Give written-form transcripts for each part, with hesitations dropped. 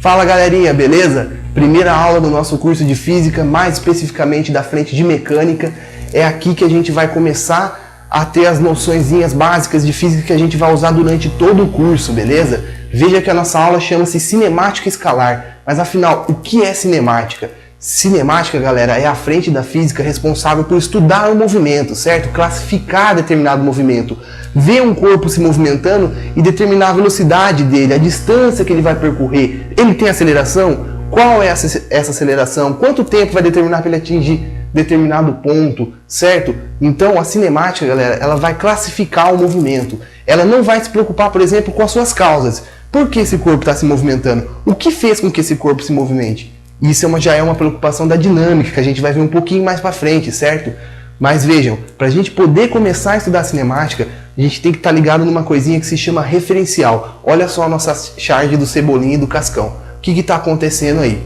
Fala galerinha, beleza? Primeira aula do nosso curso de Física, mais especificamente da frente de Mecânica. É aqui que a gente vai começar a ter as noçõezinhas básicas de Física que a gente vai usar durante todo o curso, beleza? Veja que a nossa aula chama-se Cinemática Escalar, mas afinal, o que é cinemática? Cinemática, galera, é a frente da física responsável por estudar o movimento, certo? Classificar determinado movimento, ver um corpo se movimentando e determinar a velocidade dele, a distância que ele vai percorrer. Ele tem aceleração? Qual é essa aceleração? Quanto tempo vai determinar para ele atingir determinado ponto, certo? Então, a cinemática, galera, ela vai classificar o movimento. Ela não vai se preocupar, por exemplo, com as suas causas. Por que esse corpo está se movimentando? O que fez com que esse corpo se movimente? Isso já é uma preocupação da dinâmica, que a gente vai ver um pouquinho mais para frente, certo? Mas vejam, para a gente poder começar a estudar cinemática, a gente tem que estar ligado numa coisinha que se chama referencial. Olha só a nossa charge do Cebolinha e do Cascão. O que está acontecendo aí?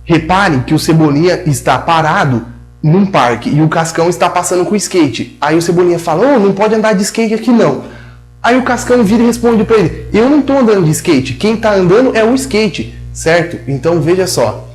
Reparem que o Cebolinha está parado num parque e o Cascão está passando com o skate. Aí o Cebolinha fala, não pode andar de skate aqui não. Aí o Cascão vira e responde para ele, eu não estou andando de skate, quem está andando é o skate, certo? Então veja só.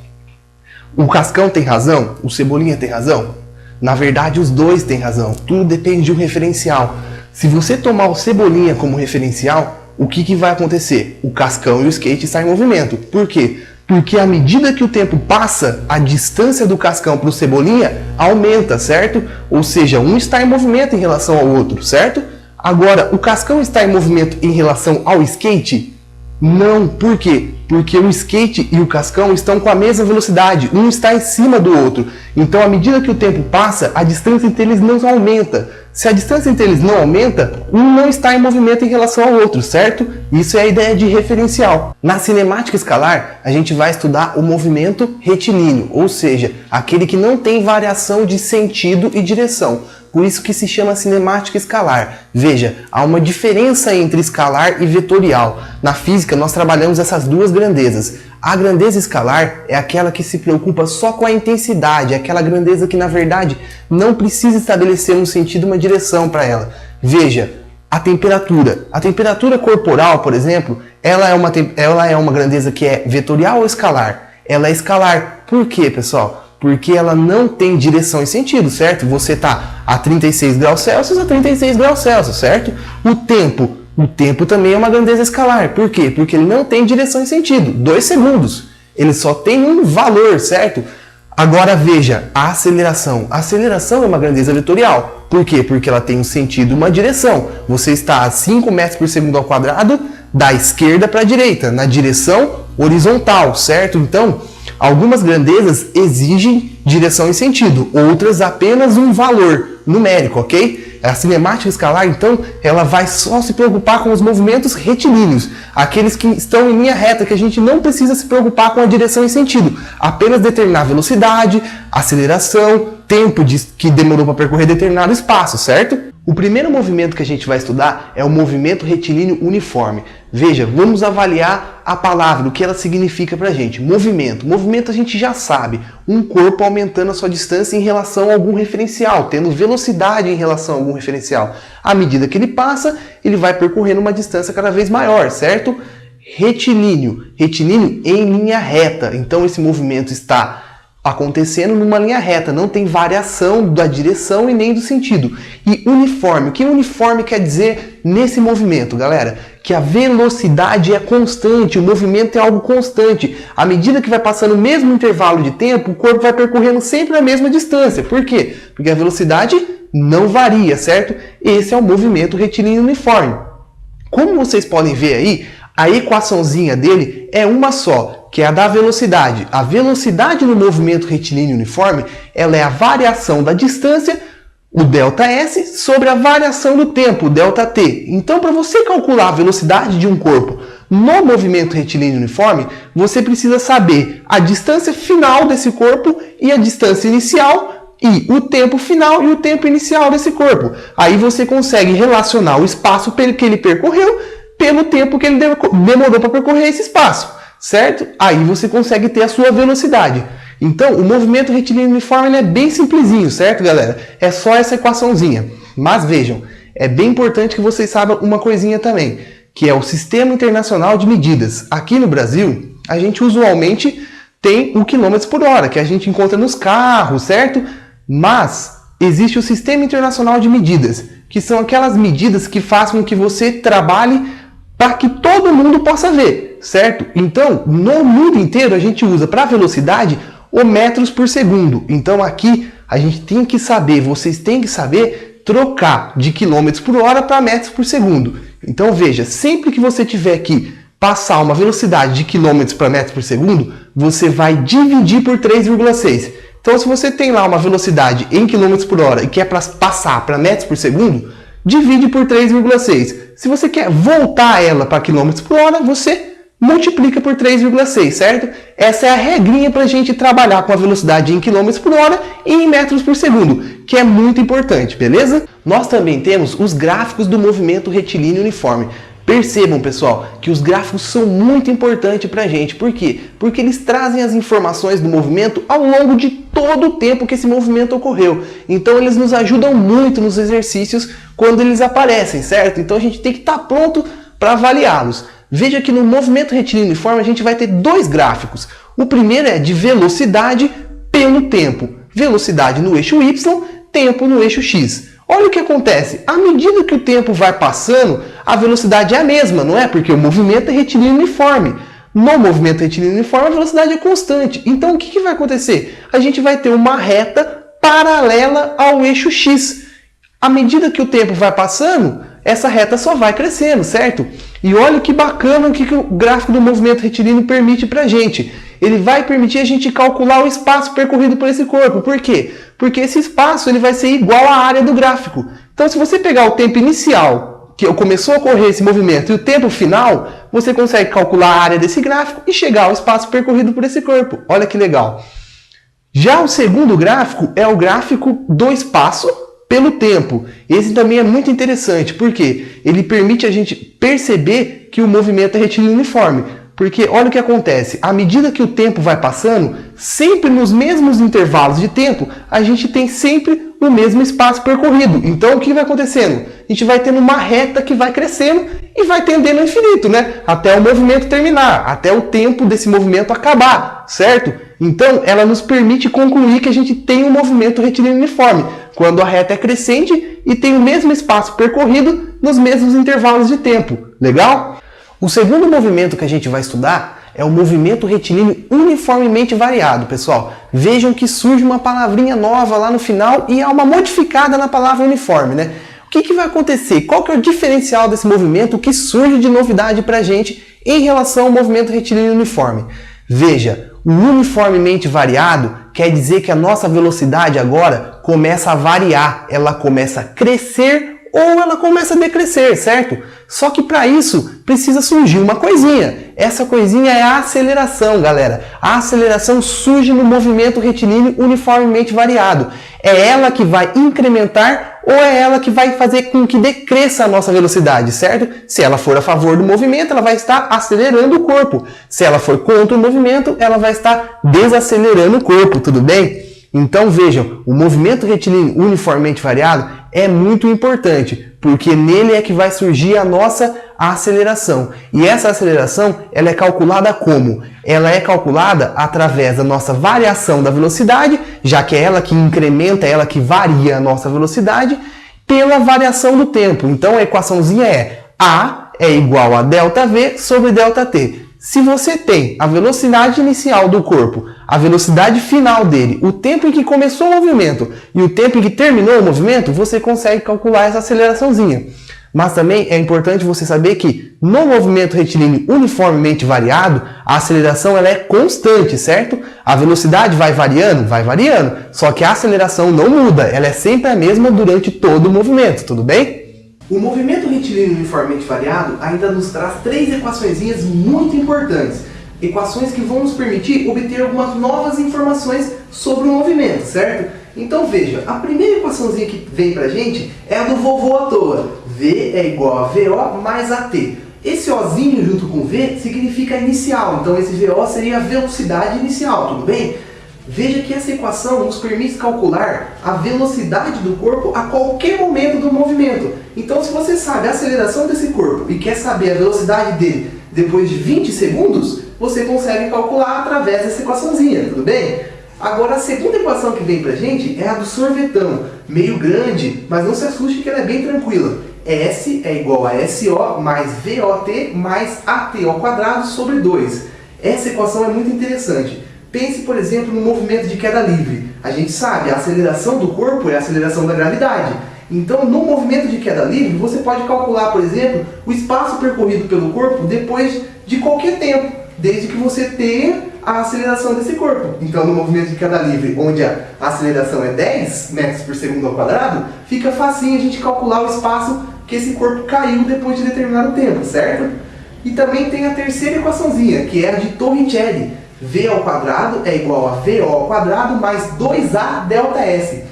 O Cascão tem razão? O Cebolinha tem razão? Na verdade, os dois têm razão. Tudo depende de um referencial. Se você tomar o Cebolinha como referencial, o que vai acontecer? O Cascão e o skate estão em movimento. Por quê? Porque à medida que o tempo passa, a distância do Cascão para o Cebolinha aumenta, certo? Ou seja, um está em movimento em relação ao outro, certo? Agora, o Cascão está em movimento em relação ao skate? Não, por quê? Porque o skate e o Cascão estão com a mesma velocidade, um está em cima do outro. Então, à medida que o tempo passa, a distância entre eles não aumenta. Se a distância entre eles não aumenta, um não está em movimento em relação ao outro, certo? Isso é a ideia de referencial. Na cinemática escalar, a gente vai estudar o movimento retilíneo, ou seja, aquele que não tem variação de sentido e direção. Por isso que se chama cinemática escalar. Veja, há uma diferença entre escalar e vetorial. Na física, nós trabalhamos essas duas grandezas. A grandeza escalar é aquela que se preocupa só com a intensidade, é aquela grandeza que, na verdade, não precisa estabelecer um sentido, uma direção para ela. Veja, a temperatura. A temperatura corporal, por exemplo, ela é uma grandeza que é vetorial ou escalar? Ela é escalar. Por quê, pessoal? Porque ela não tem direção e sentido, certo? Você está a 36 graus Celsius a 36 graus Celsius, certo? O tempo também é uma grandeza escalar. Por quê? Porque ele não tem direção e sentido. 2 segundos. Ele só tem um valor, certo? Agora veja, a aceleração. A aceleração é uma grandeza vetorial. Por quê? Porque ela tem um sentido e uma direção. Você está a 5 metros por segundo ao quadrado da esquerda para a direita, na direção horizontal, certo? Então, algumas grandezas exigem direção e sentido, outras apenas um valor numérico, ok? A cinemática escalar, então, ela vai só se preocupar com os movimentos retilíneos, aqueles que estão em linha reta, que a gente não precisa se preocupar com a direção e sentido, apenas determinar velocidade, aceleração, tempo que demorou para percorrer determinado espaço, certo? O primeiro movimento que a gente vai estudar é o movimento retilíneo uniforme. Veja, vamos avaliar a palavra, o que ela significa para a gente. Movimento. Movimento a gente já sabe. Um corpo aumentando a sua distância em relação a algum referencial, tendo velocidade em relação a algum referencial. À medida que ele passa, ele vai percorrendo uma distância cada vez maior, certo? Retilíneo. Retilíneo em linha reta. Então esse movimento está acontecendo numa linha reta, não tem variação da direção e nem do sentido. E uniforme, o que uniforme quer dizer nesse movimento, galera? Que a velocidade é constante, o movimento é algo constante. À medida que vai passando o mesmo intervalo de tempo, o corpo vai percorrendo sempre a mesma distância. Por quê? Porque a velocidade não varia, certo? Esse é o movimento retilíneo uniforme. Como vocês podem ver aí, a equaçãozinha dele é uma só, que é a da velocidade. A velocidade no movimento retilíneo uniforme, ela é a variação da distância, o ΔS, sobre a variação do tempo, o ΔT. Então, para você calcular a velocidade de um corpo no movimento retilíneo uniforme, você precisa saber a distância final desse corpo e a distância inicial e o tempo final e o tempo inicial desse corpo. Aí você consegue relacionar o espaço que ele percorreu pelo tempo que ele demorou para percorrer esse espaço, certo? Aí você consegue ter a sua velocidade. Então, o movimento retilíneo uniforme é bem simplesinho, certo, galera? É só essa equaçãozinha. Mas vejam, é bem importante que vocês saibam uma coisinha também, que é o Sistema Internacional de Medidas. Aqui no Brasil, A gente usualmente tem o quilômetros por hora, que a gente encontra nos carros, certo? Mas existe o Sistema Internacional de Medidas, que são aquelas medidas que fazem com que você trabalhe para que todo mundo possa ver, certo? Então, no mundo inteiro, a gente usa para velocidade o metros por segundo. Então, aqui, a gente tem que saber, vocês têm que saber trocar de quilômetros por hora para metros por segundo. Então, veja, sempre que você tiver que passar uma velocidade de quilômetros para metros por segundo, você vai dividir por 3,6. Então, se você tem lá uma velocidade em quilômetros por hora e quer passar para metros por segundo, divide por 3,6. Se você quer voltar ela para quilômetros por hora, você multiplica por 3,6, certo? Essa é a regrinha para a gente trabalhar com a velocidade em quilômetros por hora e em metros por segundo, que é muito importante, beleza? Nós também temos os gráficos do movimento retilíneo uniforme. Percebam, pessoal, que os gráficos são muito importantes para a gente. Por quê? Porque eles trazem as informações do movimento ao longo de todo o tempo que esse movimento ocorreu. Então, eles nos ajudam muito nos exercícios quando eles aparecem, certo? Então, a gente tem que estar pronto para avaliá-los. Veja que no movimento retilíneo uniforme a gente vai ter dois gráficos. O primeiro é de velocidade pelo tempo. Velocidade no eixo Y, tempo no eixo X. Olha o que acontece, à medida que o tempo vai passando, a velocidade é a mesma, não é? Porque o movimento é retilíneo uniforme. No movimento retilíneo uniforme, a velocidade é constante. Então, o que vai acontecer? A gente vai ter uma reta paralela ao eixo X. À medida que o tempo vai passando, essa reta só vai crescendo, certo? E olha que bacana o que o gráfico do movimento retilíneo permite para a gente. Ele vai permitir a gente calcular o espaço percorrido por esse corpo. Por quê? Porque esse espaço ele vai ser igual à área do gráfico. Então, se você pegar o tempo inicial, que começou a ocorrer esse movimento, e o tempo final, você consegue calcular a área desse gráfico e chegar ao espaço percorrido por esse corpo. Olha que legal. Já o segundo gráfico é o gráfico do espaço pelo tempo. Esse também é muito interessante, porque ele permite a gente perceber que o movimento é retilíneo uniforme. Porque olha o que acontece, à medida que o tempo vai passando, sempre nos mesmos intervalos de tempo, a gente tem sempre o mesmo espaço percorrido. Então o que vai acontecendo? A gente vai tendo uma reta que vai crescendo e vai tendendo ao infinito, né? Até o movimento terminar, até o tempo desse movimento acabar, certo? Então ela nos permite concluir que a gente tem um movimento retilíneo uniforme, quando a reta é crescente e tem o mesmo espaço percorrido nos mesmos intervalos de tempo. Legal? O segundo movimento que a gente vai estudar é o movimento retilíneo uniformemente variado, pessoal. Vejam que surge uma palavrinha nova lá no final e há uma modificada na palavra uniforme, né? O que vai acontecer? Qual que é o diferencial desse movimento? O que surge de novidade para a gente em relação ao movimento retilíneo uniforme? Veja, o uniformemente variado quer dizer que a nossa velocidade agora começa a variar, ela começa a crescer ou ela começa a decrescer, certo? Só que para isso precisa surgir uma coisinha. Essa coisinha é a aceleração, galera. A aceleração surge no movimento retilíneo uniformemente variado. É ela que vai incrementar ou é ela que vai fazer com que decresça a nossa velocidade, certo? Se ela for a favor do movimento, ela vai estar acelerando o corpo. Se ela for contra o movimento, ela vai estar desacelerando o corpo, tudo bem? Então vejam, o movimento retilíneo uniformemente variado é muito importante, porque nele é que vai surgir a nossa aceleração. E essa aceleração, ela é calculada como? Ela é calculada através da nossa variação da velocidade, já que é ela que incrementa, é ela que varia a nossa velocidade, pela variação do tempo. Então a equaçãozinha é A é igual a ΔV sobre ΔT. Se você tem a velocidade inicial do corpo, a velocidade final dele, o tempo em que começou o movimento e o tempo em que terminou o movimento, você consegue calcular essa aceleraçãozinha. Mas também é importante você saber que no movimento retilíneo uniformemente variado, a aceleração ela é constante, certo? A velocidade vai variando, só que a aceleração não muda, ela é sempre a mesma durante todo o movimento, tudo bem? O movimento retilíneo uniformemente variado ainda nos traz três equaçõezinhas muito importantes. Equações que vão nos permitir obter algumas novas informações sobre o movimento, certo? Então veja, a primeira equaçãozinha que vem pra gente é a do vovô à toa. V é igual a VO mais AT. Esse Ozinho junto com V significa inicial, então esse VO seria a velocidade inicial, tudo bem? Veja que essa equação nos permite calcular a velocidade do corpo a qualquer momento do movimento. Então, se você sabe a aceleração desse corpo e quer saber a velocidade dele depois de 20 segundos, você consegue calcular através dessa equaçãozinha, tudo bem? Agora, a segunda equação que vem pra gente é a do sorvetão, meio grande, mas não se assuste que ela é bem tranquila. S é igual a SO mais VOT mais AT ao quadrado sobre 2. Essa equação é muito interessante. Pense, por exemplo, no movimento de queda livre. A gente sabe, a aceleração do corpo é a aceleração da gravidade. Então, no movimento de queda livre, você pode calcular, por exemplo, o espaço percorrido pelo corpo depois de qualquer tempo, desde que você tenha a aceleração desse corpo. Então, no movimento de queda livre, onde a aceleração é 10 metros por segundo ao quadrado, fica facinho a gente calcular o espaço que esse corpo caiu depois de determinado tempo, certo? E também tem a terceira equaçãozinha, que é a de Torricelli. V ao quadrado é igual a VO ao quadrado mais 2A delta S.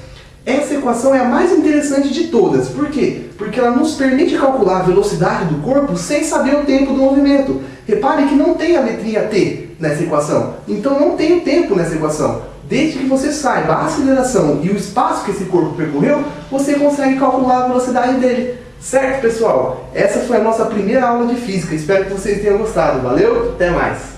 Essa equação é a mais interessante de todas. Por quê? Porque ela nos permite calcular a velocidade do corpo sem saber o tempo do movimento. Repare que não tem a letrinha T nessa equação. Então não tem o tempo nessa equação. Desde que você saiba a aceleração e o espaço que esse corpo percorreu, você consegue calcular a velocidade dele. Certo, pessoal? Essa foi a nossa primeira aula de física. Espero que vocês tenham gostado. Valeu? Até mais!